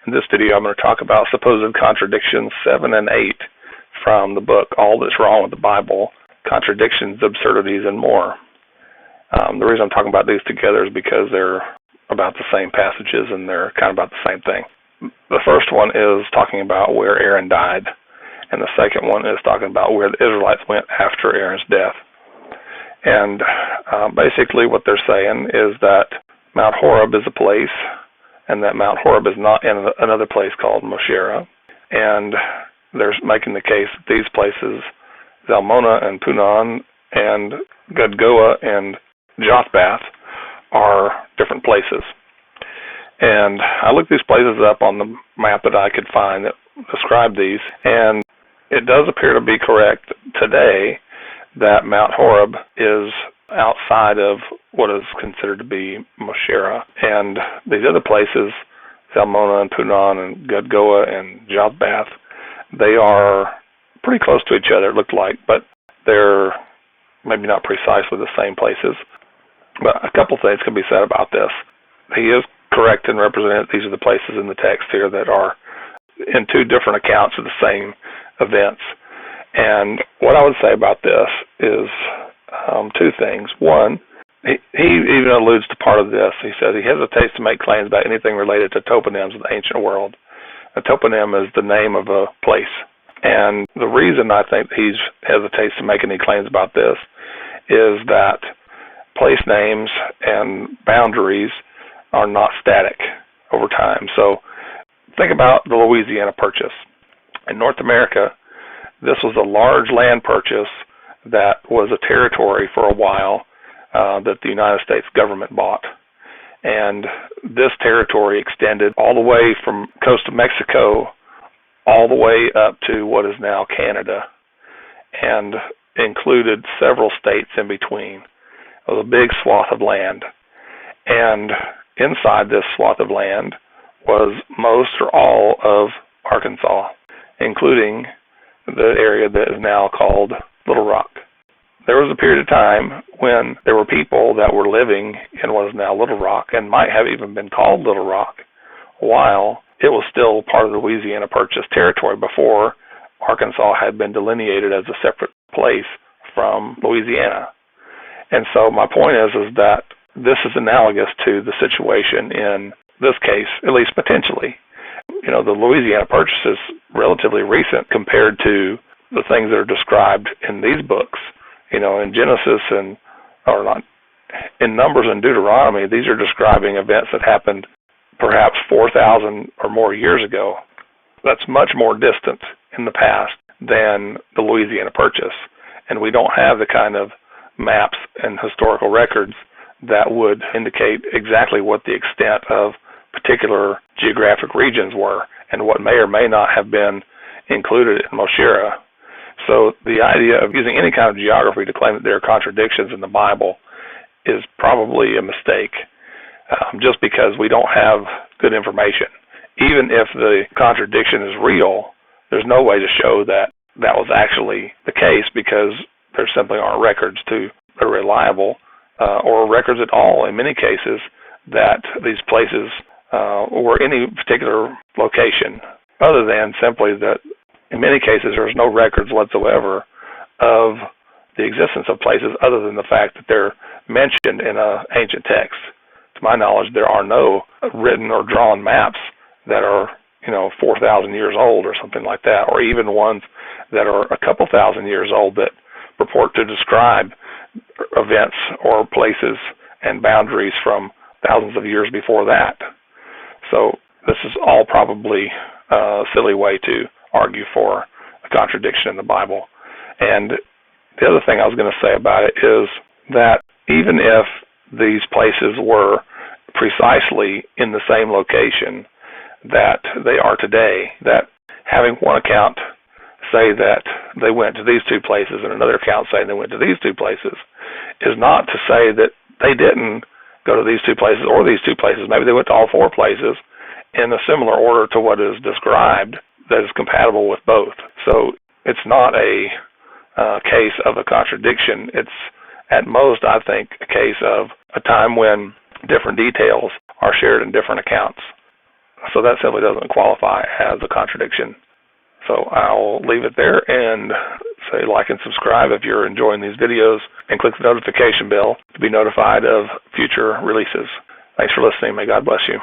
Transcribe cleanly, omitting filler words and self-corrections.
In this video, I'm going to talk about supposed contradictions 7 and 8 from the book All That's Wrong with the Bible, Contradictions, Absurdities, and More. The reason I'm talking about these together is because they're about the same passages and they're kind of about the same thing. The first one is talking about where Aaron died, and the second one is talking about where the Israelites went after Aaron's death. And basically what they're saying is that Mount Horeb is a place, and that Mount Horeb is not in another place called Mosherah. And they're making the case that these places, Zalmonah and Punon and Gudgoah and Jothbath, are different places. And I looked these places up on the map that I could find that described these, and it does appear to be correct today that Mount Horeb is outside of what is considered to be Mosherah. And these other places, Zalmonah and Punon and Gudgoah and Jothbath, they are pretty close to each other, it looked like, but they're maybe not precisely the same places. But a couple things can be said about this. He is correct in representing these are the places in the text here that are in two different accounts of the same events. And what I would say about this is two things. One, he even alludes to part of this. He says he hesitates to make claims about anything related to toponyms of the ancient world. A toponym is the name of a place. And the reason I think he hesitates to make any claims about this is that place names and boundaries are not static over time. So think about the Louisiana Purchase. In North America, this was a large land purchase that was a territory for a while that the United States government bought. And this territory extended all the way from the coast of Mexico all the way up to what is now Canada, and included several states in between. It was a big swath of land. And inside this swath of land was most or all of Arkansas, including the area that is now called Little Rock. There was a period of time when there were people that were living in what is now Little Rock and might have even been called Little Rock while it was still part of the Louisiana Purchase territory before Arkansas had been delineated as a separate place from Louisiana. And so my point is that this is analogous to the situation in this case, at least potentially. You know, the Louisiana Purchase is relatively recent compared to the things that are described in these books. You know, in Genesis in Numbers and Deuteronomy, these are describing events that happened perhaps 4,000 or more years ago. That's much more distant in the past than the Louisiana Purchase. And we don't have the kind of maps and historical records that would indicate exactly what the extent of particular geographic regions were and what may or may not have been included in Mosherah. So the idea of using any kind of geography to claim that there are contradictions in the Bible is probably a mistake, just because we don't have good information. Even if the contradiction is real, there's no way to show that that was actually the case, because there simply aren't records that are reliable, or records at all in many cases, that these places were any particular location, other than simply that in many cases there's no records whatsoever of the existence of places other than the fact that they're mentioned in an ancient text. To my knowledge, there are no written or drawn maps that are 4,000 years old or something like that, or even ones that are a couple thousand years old that purport to describe events or places and boundaries from thousands of years before that. So this is all probably a silly way to argue for a contradiction in the Bible. And the other thing I was going to say about it is that even if these places were precisely in the same location that they are today, that having one account say that they went to these two places and another account saying they went to these two places is not to say that they didn't go to these two places or these two places. Maybe they went to all four places in a similar order to what is described that is compatible with both. So it's not a case of a contradiction. It's at most, I think, a case of a time when different details are shared in different accounts. So that simply doesn't qualify as a contradiction. So I'll leave it there and say like and subscribe if you're enjoying these videos, and click the notification bell to be notified of future releases. Thanks for listening. May God bless you.